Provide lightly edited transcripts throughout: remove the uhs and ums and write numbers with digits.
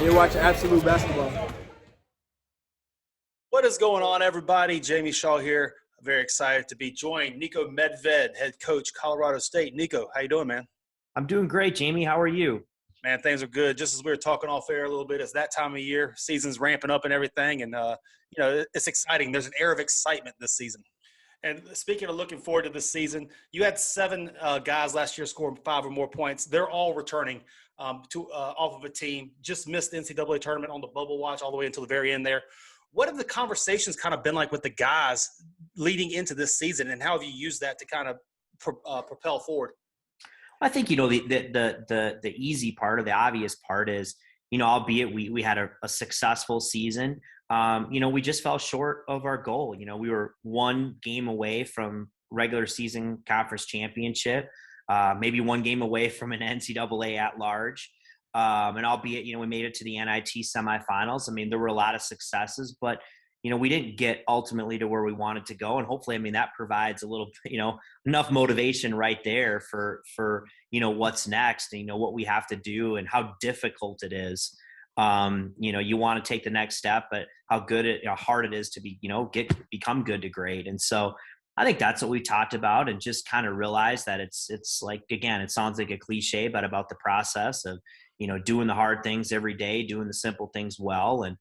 You're watching Absolute Basketball. What is going on, everybody? Jamie Shaw here. Very excited to be joined. Niko Medved, head coach, Colorado State. Niko, how you doing, man? I'm doing great, Jamie. How are you? Man, things are good. Just as we were talking off air a little bit, it's that time of year. Season's ramping up and everything, and it's exciting. There's an air of excitement this season. And speaking of looking forward to this season, you had seven guys last year scoring 5 or more points. They're all returning off of a team. Just missed the NCAA tournament on the bubble watch all the way until the very end there. What have the conversations kind of been like with the guys leading into this season, and how have you used that to kind of propel forward? I think, the easy part or the obvious part is, albeit we had a successful season, we just fell short of our goal. We were one game away from regular season conference championship, maybe one game away from an NCAA at large. And albeit, we made it to the NIT semifinals. I mean, there were a lot of successes, but, we didn't get ultimately to where we wanted to go. And hopefully, that provides a little, enough motivation right there for what's next and, what we have to do and how difficult it is. You want to take the next step, but how hard it is to be, become good to great. And so I think that's what we talked about, and just kind of realize that it's like, again, it sounds like a cliche, but about the process of, doing the hard things every day, doing the simple things well, and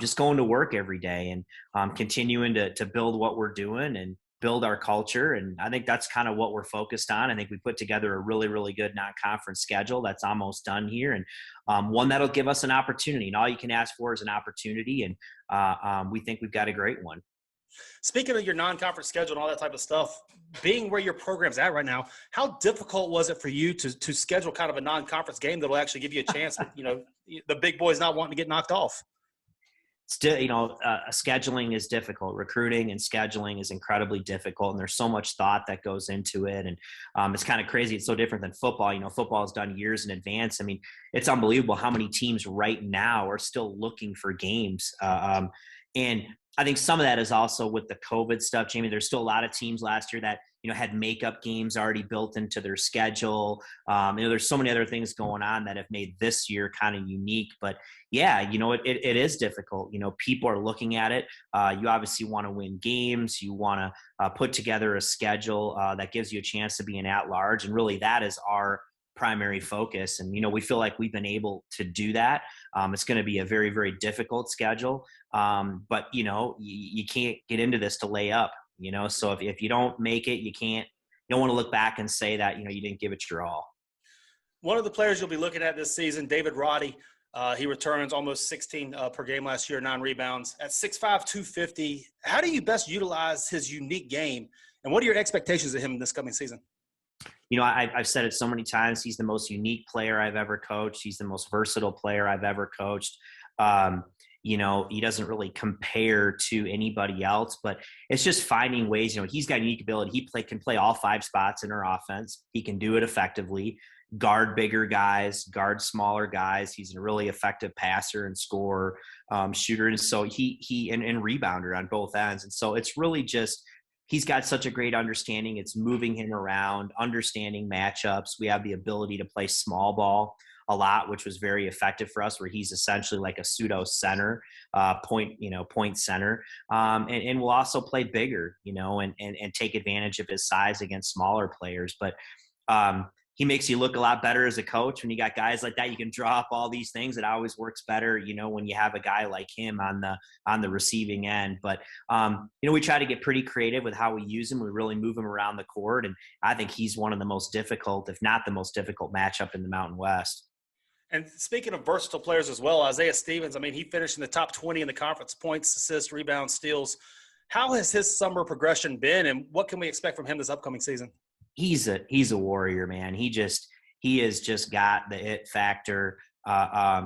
just going to work every day and continuing to build what we're doing and build our culture. And I think that's kind of what we're focused on. I think we put together a really, really good non-conference schedule that's almost done here, and one that'll give us an opportunity. And all you can ask for is an opportunity, and we think we've got a great one. Speaking of your non-conference schedule and all that type of stuff, being where your program's at right now, how difficult was it for you to schedule kind of a non-conference game that'll actually give you a chance with, the big boys not wanting to get knocked off? Still, scheduling is difficult. Recruiting and scheduling is incredibly difficult, and there's so much thought that goes into it. And it's kind of crazy. It's so different than football. Football is done years in advance. I mean, it's unbelievable how many teams right now are still looking for games. And I think some of that is also with the COVID stuff, Jamie. There's still a lot of teams last year that, had makeup games already built into their schedule. There's so many other things going on that have made this year kind of unique. But yeah, it is difficult. People are looking at it. You obviously want to win games. You want to put together a schedule that gives you a chance to be an at-large. And really that is our primary focus. And, we feel like we've been able to do that. It's going to be a very, very difficult schedule. But, you can't get into this to lay up, so if you don't make it, you don't want to look back and say that, you didn't give it your all. One of the players you'll be looking at this season, David Roddy, he returns almost 16 per game last year, 9 rebounds at 6'5", 250. How do you best utilize his unique game, and what are your expectations of him this coming season? I've said it so many times. He's the most unique player I've ever coached. He's the most versatile player I've ever coached. He doesn't really compare to anybody else, but it's just finding ways. He's got unique ability. He can play all 5 spots in our offense. He can do it effectively. Guard bigger guys, guard smaller guys. He's a really effective passer and scorer, shooter, and so he and rebounder on both ends. And so it's really just, he's got such a great understanding. It's moving him around, understanding matchups. We have the ability to play small ball a lot, which was very effective for us, where he's essentially like a pseudo center, point center. And we'll also play bigger, and take advantage of his size against smaller players. But he makes you look a lot better as a coach when you got guys like that. You can draw up all these things. It always works better, when you have a guy like him on the receiving end. But we try to get pretty creative with how we use him. We really move him around the court, and I think he's one of the most difficult, if not the most difficult, matchup in the Mountain West. And speaking of versatile players as well, Isaiah Stevens, he finished in the top 20 in the conference, points, assists, rebounds, steals. How has his summer progression been, and what can we expect from him this upcoming season? He's a warrior, man. He has just got the it factor.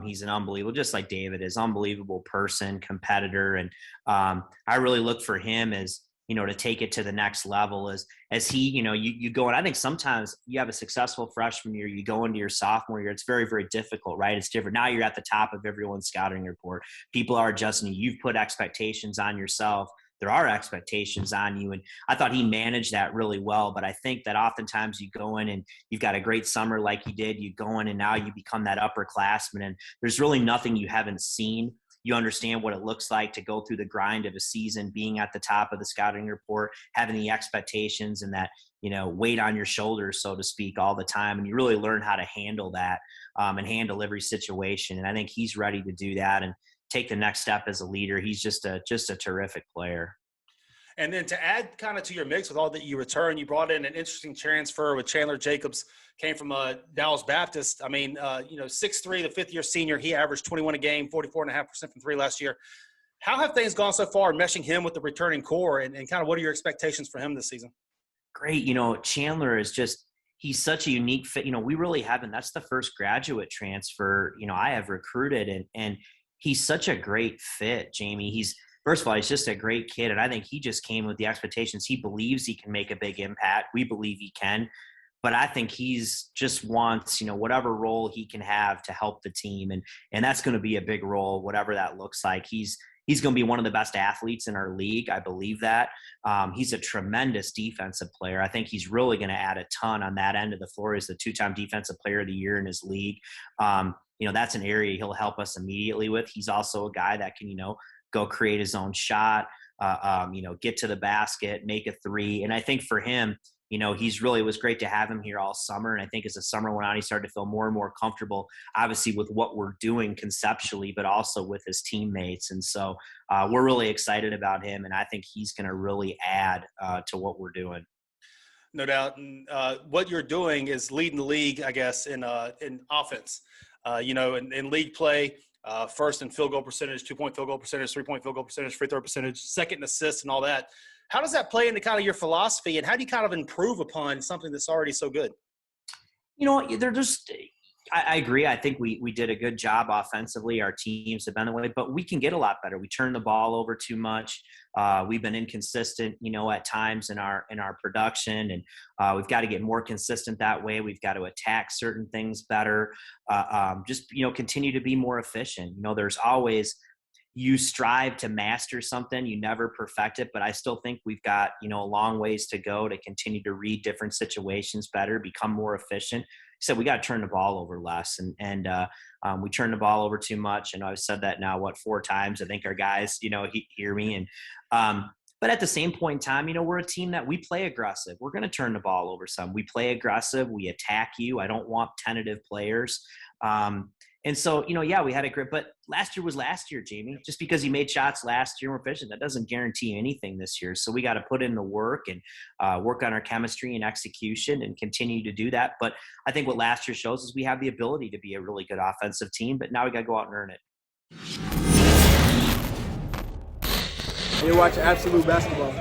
He's an unbelievable, just like David is, unbelievable person, competitor. And I really look for him as, to take it to the next level as he, you go. And I think sometimes you have a successful freshman year, you go into your sophomore year, it's very, very difficult, right? It's different. Now you're at the top of everyone's scouting report. People are adjusting. You've put expectations on yourself there are expectations on you. And I thought he managed that really well. But I think that oftentimes you go in and you've got a great summer like he did. You go in and now you become that upperclassman, and there's really nothing you haven't seen. You understand what it looks like to go through the grind of a season, being at the top of the scouting report, having the expectations and that, weight on your shoulders, so to speak, all the time. And you really learn how to handle that and handle every situation. And I think he's ready to do that and take the next step as a leader. He's just a terrific player. And then to add kind of to your mix with all that you return, you brought in an interesting transfer with Chandler Jacobs, came from Dallas Baptist. I mean, 6'3", the fifth-year senior. He averaged 21 a game, 44.5% from three last year. How have things gone so far, meshing him with the returning core, and kind of what are your expectations for him this season? Great. Chandler is just – he's such a unique fit. We really haven't – that's the first graduate transfer, I have recruited, and he's such a great fit, Jamie. First of all, he's just a great kid, and I think he just came with the expectations. He believes he can make a big impact. We believe he can. But I think he's just wants, whatever role he can have to help the team. And that's going to be a big role, whatever that looks like. He's going to be one of the best athletes in our league. I believe that. He's a tremendous defensive player. I think he's really going to add a ton on that end of the floor. He's the 2-time defensive player of the year in his league. That's an area he'll help us immediately with. He's also a guy that can, go create his own shot, get to the basket, make a three. And I think for him, it was great to have him here all summer. And I think as the summer went on, he started to feel more and more comfortable, obviously with what we're doing conceptually, but also with his teammates. And so we're really excited about him. And I think he's going to really add to what we're doing. No doubt. And what you're doing is leading the league, I guess, in offense. In league play, first in field goal percentage, 2-point field goal percentage, 3-point field goal percentage, free throw percentage, second in assists and all that. How does that play into kind of your philosophy, and how do you kind of improve upon something that's already so good? I agree. I think we did a good job offensively. Our teams have been the way, but we can get a lot better. We turn the ball over too much. We've been inconsistent, at times in our production, and we've got to get more consistent that way. We've got to attack certain things better. Continue to be more efficient. There's always, you strive to master something, you never perfect it, but I still think we've got, a long ways to go to continue to read different situations better, become more efficient. So we got to turn the ball over less, and we turn the ball over too much. And I've said that now, 4 times. I think our guys, hear me. And but at the same point in time, we're a team that we play aggressive. We're going to turn the ball over some. We play aggressive. We attack you. I don't want tentative players. And so, we had a grip, but last year was last year, Jamie. Just because you made shots last year and we're efficient, that doesn't guarantee anything this year. So we got to put in the work and work on our chemistry and execution and continue to do that. But I think what last year shows is we have the ability to be a really good offensive team, but now we got to go out and earn it. And you're watching Absolute Basketball.